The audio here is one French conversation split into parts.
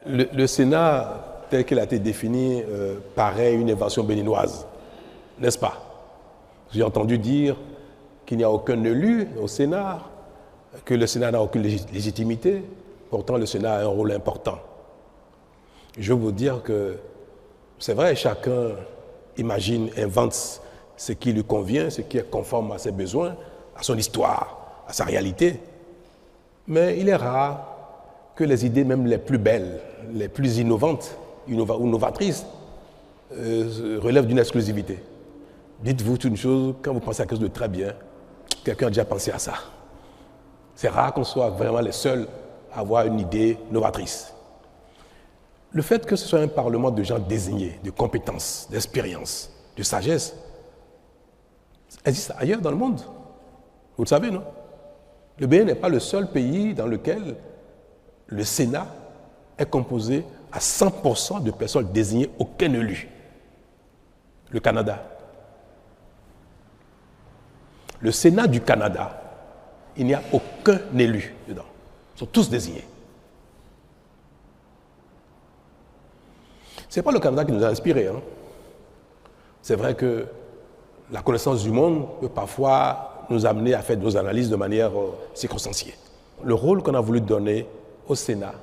Le Sénat, tel qu'il a été défini, paraît une invention béninoise, n'est-ce pas? J'ai entendu dire qu'il n'y a aucun élu au Sénat, que le Sénat n'a aucune légitimité. Pourtant, le Sénat a un rôle important. Je veux vous dire que c'est vrai, chacun imagine, invente ce qui lui convient, ce qui est conforme à ses besoins, à son histoire, à sa réalité. Mais il est rare que les idées même les plus belles, les plus innovantes ou novatrices relèvent d'une exclusivité. Dites-vous une chose, quand vous pensez à quelque chose de très bien, quelqu'un a déjà pensé à ça. C'est rare qu'on soit vraiment les seuls à avoir une idée novatrice. Le fait que ce soit un parlement de gens désignés, de compétences, d'expérience, de sagesse, existe ailleurs dans le monde. Vous le savez, non? Le Bénin n'est pas le seul pays dans lequel le Sénat est composé à 100% de personnes désignées, aucun élu. Le Canada. Le Sénat du Canada, il n'y a aucun élu dedans. Ils sont tous désignés. Ce n'est pas le Canada qui nous a inspirés. Hein. C'est vrai que la connaissance du monde peut parfois nous amener à faire nos analyses de manière circonstanciée. Le rôle qu'on a voulu donner au Sénat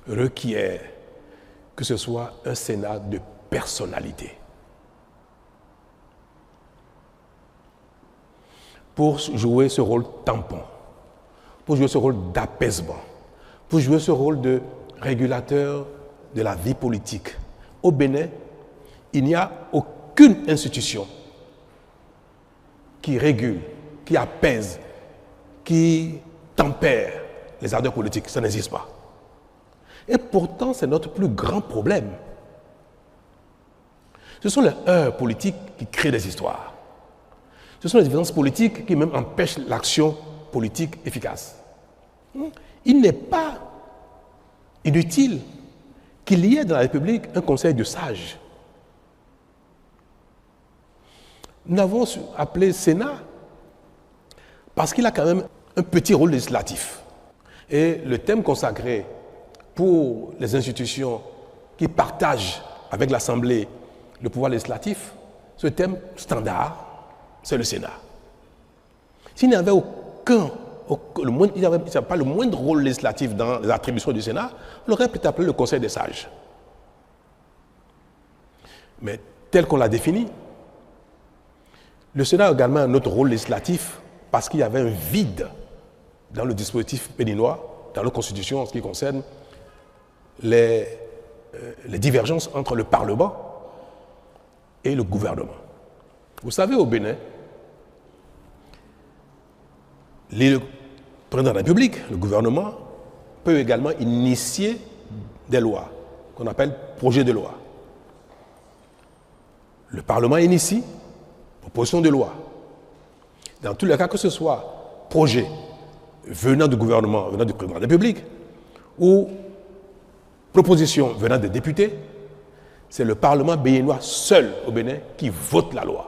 requiert que ce soit un Sénat de personnalité. Pour jouer ce rôle tampon, pour jouer ce rôle d'apaisement, pour jouer ce rôle de régulateur de la vie politique. Au Bénin, il n'y a aucune institution qui régule, qui apaise, qui tempère les ardeurs politiques. Ça n'existe pas. Et pourtant, c'est notre plus grand problème. Ce sont les heurts politiques qui créent des histoires. Ce sont les différences politiques qui même empêchent l'action politique efficace. Il n'est pas inutile qu'il y ait dans la République un conseil de sages. Nous l'avons appelé Sénat parce qu'il a quand même un petit rôle législatif. Et le thème consacré pour les institutions qui partagent avec l'Assemblée le pouvoir législatif, ce thème standard, c'est le Sénat. S'il n'y avait pas le moindre rôle législatif dans les attributions du Sénat, on aurait peut-être appelé le Conseil des sages. Mais tel qu'on l'a défini, le Sénat a également un autre rôle législatif parce qu'il y avait un vide dans le dispositif béninois, dans la Constitution en ce qui concerne les divergences entre le Parlement et le gouvernement. Vous savez, au Bénin, le président de la République, le gouvernement, peut également initier des lois qu'on appelle projets de loi. Le Parlement initie proposition de loi. Dans tous les cas, que ce soit projet venant du gouvernement, venant du président de la République, ou proposition venant des députés, c'est le Parlement béninois seul au Bénin qui vote la loi.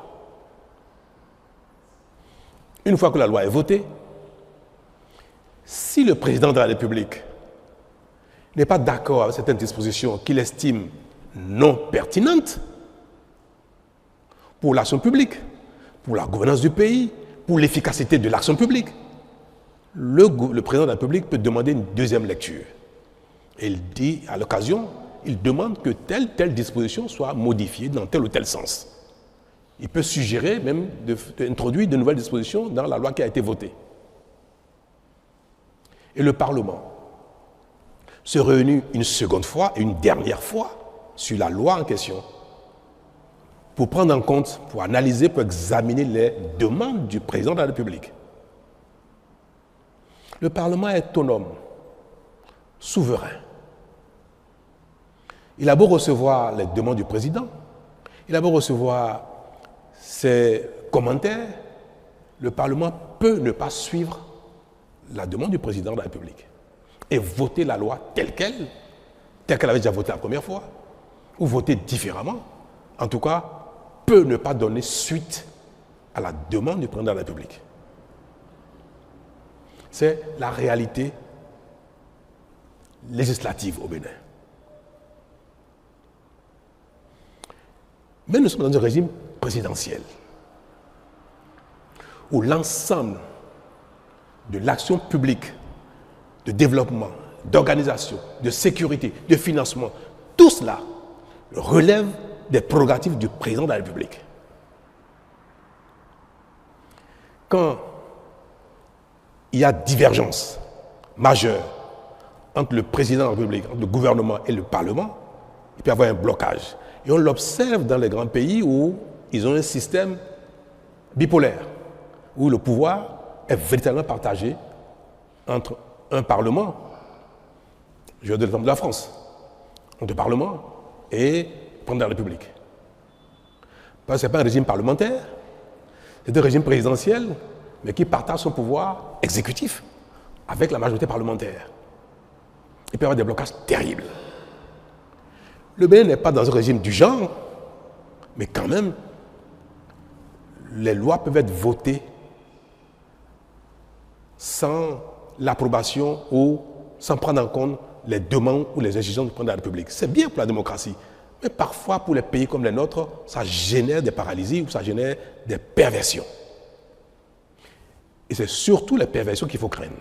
Une fois que la loi est votée, si le président de la République n'est pas d'accord avec certaines dispositions qu'il estime non pertinentes pour l'action publique, pour la gouvernance du pays, pour l'efficacité de l'action publique, le président de la République peut demander une deuxième lecture. Et il dit, à l'occasion, il demande que telle disposition soit modifiée dans tel ou tel sens. Il peut suggérer même d'introduire de nouvelles dispositions dans la loi qui a été votée. Et le Parlement se réunit une seconde fois et une dernière fois sur la loi en question pour prendre en compte, pour analyser, pour examiner les demandes du président de la République. Le Parlement est autonome, souverain. Il a beau recevoir les demandes du président, il a beau recevoir ses commentaires, le Parlement peut ne pas suivre la demande du président de la République et voter la loi telle qu'elle avait déjà voté la première fois, ou voter différemment. En tout cas, peut ne pas donner suite à la demande du président de la République. C'est la réalité législative au Bénin. Mais nous sommes dans un régime présidentiel où l'ensemble de l'action publique, de développement, d'organisation, de sécurité, de financement, tout cela relève des prérogatives du président de la République. Quand il y a divergence majeure entre le président de la République, entre le gouvernement et le Parlement, il peut y avoir un blocage. Et on l'observe dans les grands pays où ils ont un système bipolaire, où le pouvoir est véritablement partagé entre un Parlement, je vais donner l'exemple de la France, entre le Parlement et le président de la République. Parce que ce n'est pas un régime parlementaire, c'est un régime présidentiel, mais qui partage son pouvoir exécutif avec la majorité parlementaire. Il peut y avoir des blocages terribles. Le Bénin n'est pas dans un régime du genre, mais quand même, les lois peuvent être votées sans l'approbation ou sans prendre en compte les demandes ou les exigences du président de la République. C'est bien pour la démocratie, mais parfois pour les pays comme les nôtres, ça génère des paralysies ou ça génère des perversions. Et c'est surtout les perversions qu'il faut craindre.